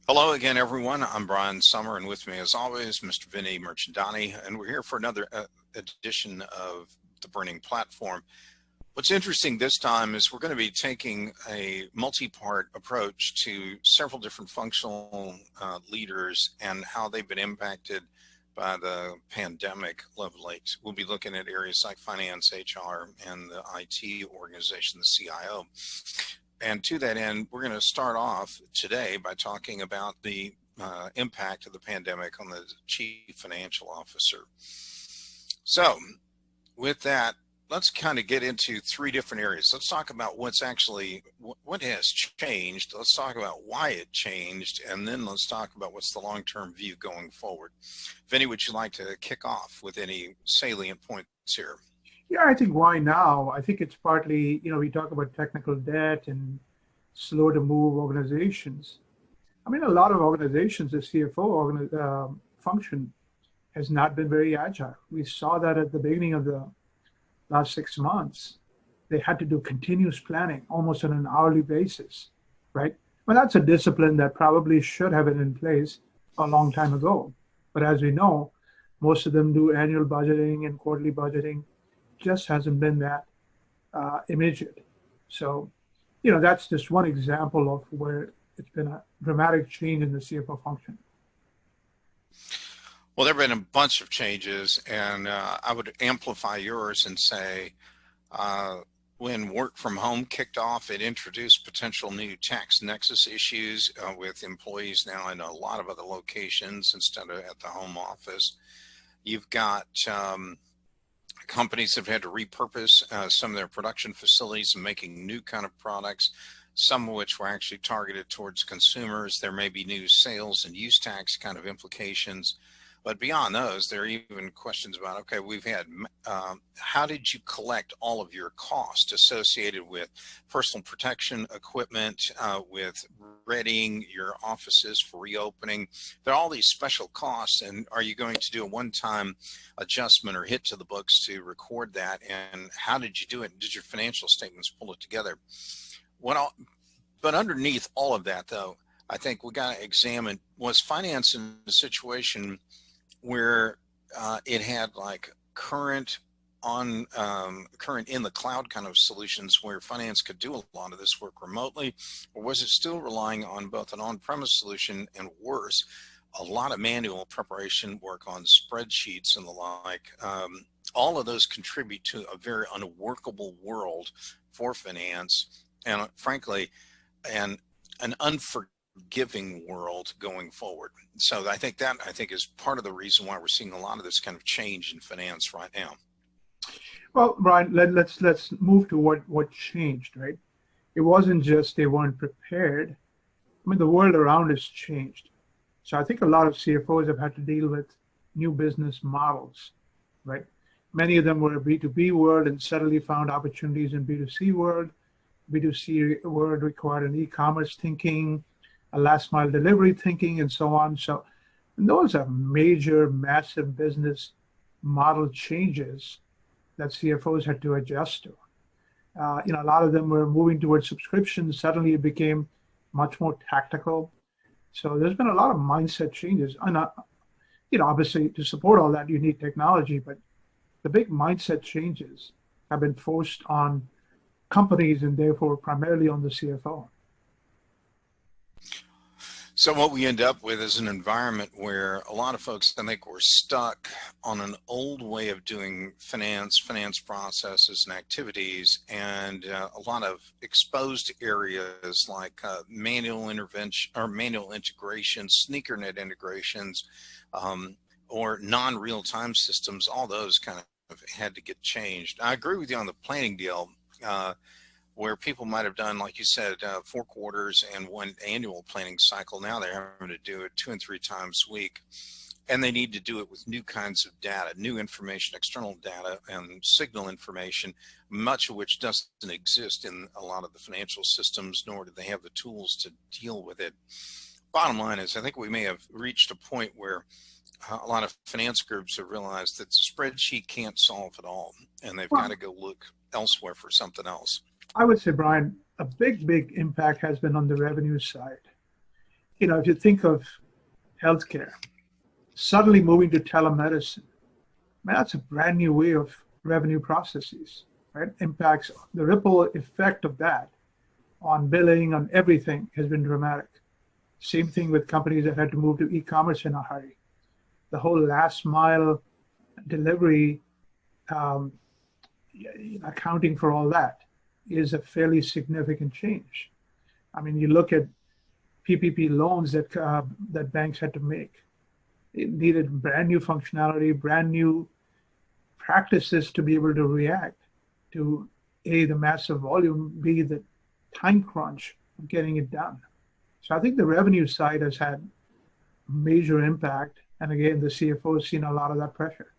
Hello again, everyone. I'm Brian Sommer, and with me, as always, Mr. Vinnie Mirchandani, and we're here for another edition of the Burning Platform. What's interesting this time is we're going to be taking a multi-part approach to several different functional leaders and how they've been impacted by the pandemic of late. We'll be looking at areas like finance, HR, and the IT organization, the CIO. And to that end, we're going to start off today by talking about the impact of the pandemic on the chief financial officer. So with that, let's kind of get into three different areas. Let's talk about what has changed. Let's talk about why it changed. And then let's talk about what's the long-term view going forward. Vinny, would you like to kick off with any salient points here? Yeah, I think why now? I think it's partly, we talk about technical debt and slow to move organizations. I mean, a lot of organizations, the CFO function has not been very agile. We saw that at the beginning of the last 6 months. They had to do continuous planning almost on an hourly basis, right? Well, that's a discipline that probably should have been in place a long time ago. But as we know, most of them do annual budgeting and quarterly budgeting. Just hasn't been that immediate. So, that's just one example of where it's been a dramatic change in the CFO function. Well, there have been a bunch of changes, and I would amplify yours and say when work from home kicked off, it introduced potential new tax nexus issues with employees now in a lot of other locations instead of at the home office. You've got companies have had to repurpose some of their production facilities and making new kind of products, some of which were actually targeted towards consumers. There may be new sales and use tax kind of implications. But beyond those, there are even questions about, okay, we've had, how did you collect all of your costs associated with personal protection equipment, with readying your offices for reopening? There are all these special costs, and are you going to do a one-time adjustment or hit to the books to record that? And how did you do it? Did your financial statements pull it together? But underneath all of that, though, I think we got to examine, was finance in a situation where it had like current in the cloud kind of solutions where finance could do a lot of this work remotely, or was it still relying on both an on-premise solution and, worse, a lot of manual preparation work on spreadsheets and the like? All of those contribute to a very unworkable world for finance, and frankly, an unforgiving world going forward. So I think is part of the reason why we're seeing a lot of this kind of change in finance right now. Well, Brian, let's move to what changed, right? It wasn't just they weren't prepared. I mean, the world around has changed. So I think a lot of CFOs have had to deal with new business models, right? Many of them were a B2B world and suddenly found opportunities in B2C world. B2C world required an e-commerce thinking, a last mile delivery thinking, and so on. So those are major, massive business model changes that CFOs had to adjust to. A lot of them were moving towards subscriptions. Suddenly it became much more tactical. So there's been a lot of mindset changes. And, obviously to support all that, you need technology, but the big mindset changes have been forced on companies and therefore primarily on the CFO. So what we end up with is an environment where a lot of folks, I think, were stuck on an old way of doing finance processes and activities, and a lot of exposed areas like manual intervention or manual integration, sneakernet integrations, or non-real-time systems. All those kind of had to get changed. I agree with you on the planning deal. Where people might have done, like you said, 4 quarters and 1 annual planning cycle. Now they're having to do it 2 and 3 times a week. And they need to do it with new kinds of data, new information, external data, and signal information, much of which doesn't exist in a lot of the financial systems, nor do they have the tools to deal with it. Bottom line is, I think we may have reached a point where a lot of finance groups have realized that the spreadsheet can't solve it all, and they've got to go look elsewhere for something else. I would say, Brian, a big impact has been on the revenue side. if you think of healthcare, suddenly moving to telemedicine, man, that's a brand new way of revenue processes, right? Impacts the ripple effect of that on billing, on everything has been dramatic. Same thing with companies that had to move to e-commerce in a hurry. The whole last mile delivery, um, accounting for all that is a fairly significant change. I mean, you look at PPP loans that banks had to make. It needed brand new functionality, brand new practices to be able to react to A, the massive volume, B, the time crunch of getting it done. So I think the revenue side has had major impact. And again, the CFO has seen a lot of that pressure.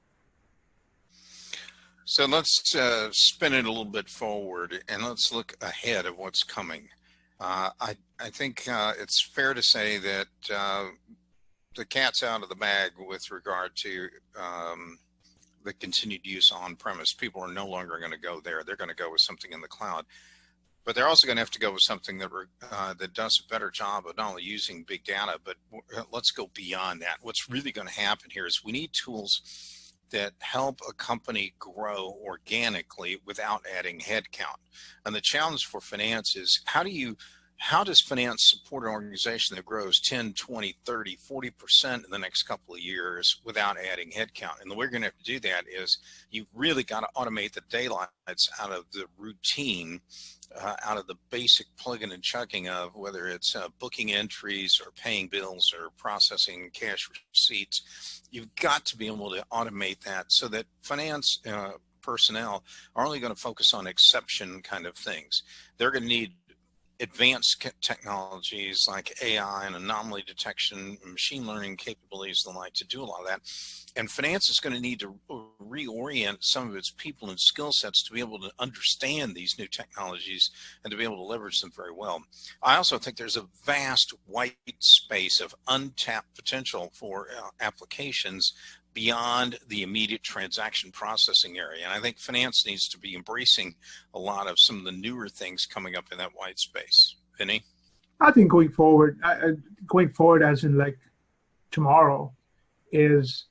So let's spin it a little bit forward and let's look ahead of what's coming. I think it's fair to say that the cat's out of the bag with regard to the continued use on premise. People are no longer going to go there. They're going to go with something in the cloud. But they're also going to have to go with something that that does a better job of not only using big data, but let's go beyond that. What's really going to happen here is we need tools that help a company grow organically without adding headcount. And the challenge for finance is how does finance support an organization that grows 10, 20, 30, 40% in the next couple of years without adding headcount? And the way you're going to have to do that is you really got to automate the daylights out of the routine, out of the basic plugging and chugging of whether it's booking entries or paying bills or processing cash receipts. You've got to be able to automate that so that finance personnel are only going to focus on exception kind of things. They're going to need advanced technologies like AI and anomaly detection and machine learning capabilities and the like to do a lot of that. And finance is going to need to reorient some of its people and skill sets to be able to understand these new technologies and to be able to leverage them very well. I also think there's a vast white space of untapped potential for applications beyond the immediate transaction processing area. And I think finance needs to be embracing a lot of some of the newer things coming up in that white space. Vinny? I think going forward as in like tomorrow is,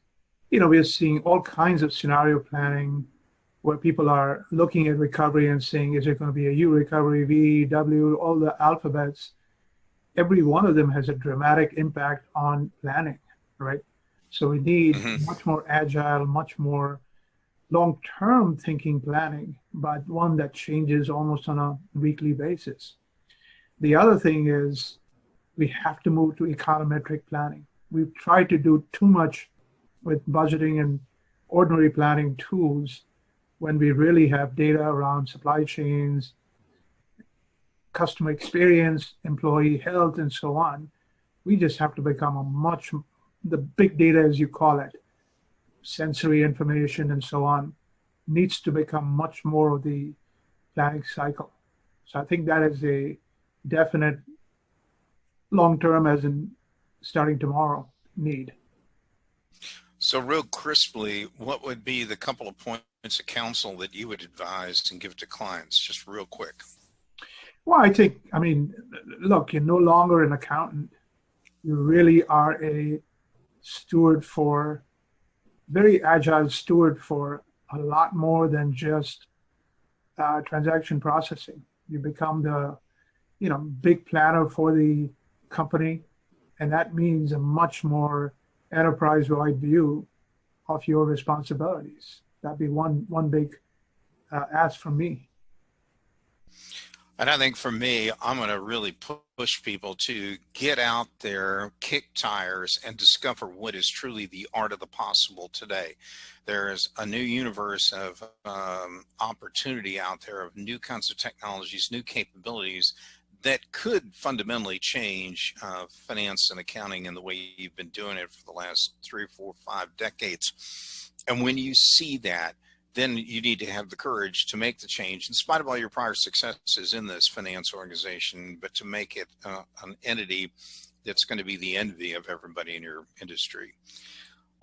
we're seeing all kinds of scenario planning where people are looking at recovery and saying, is it going to be a U recovery, V, W, all the alphabets. Every one of them has a dramatic impact on planning, right? So we need much more agile, much more long-term thinking planning, but one that changes almost on a weekly basis. The other thing is we have to move to econometric planning. We've tried to do too much with budgeting and ordinary planning tools when we really have data around supply chains, customer experience, employee health, and so on. We just have to become the big data, as you call it, sensory information and so on, needs to become much more of the planning cycle. So I think that is a definite long-term, as in starting tomorrow, need. So real crisply, what would be the couple of points of counsel that you would advise and give to clients, just real quick? Well, look, you're no longer an accountant. You really are a very agile steward for a lot more than just transaction processing. You become the, big planner for the company, and that means a much more enterprise-wide view of your responsibilities. That'd be one big ask from me. And I think for me, I'm going to really push people to get out there, kick tires, and discover what is truly the art of the possible today. There is a new universe of opportunity out there of new kinds of technologies, new capabilities that could fundamentally change finance and accounting in the way you've been doing it for the last 3, 4, 5 decades. And when you see that, then you need to have the courage to make the change in spite of all your prior successes in this finance organization, but to make it an entity that's going to be the envy of everybody in your industry.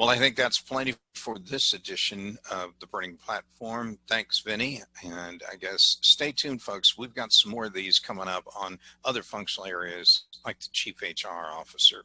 Well, I think that's plenty for this edition of the Burning Platform. Thanks, Vinny. And I guess stay tuned, folks. We've got some more of these coming up on other functional areas like the Chief HR Officer.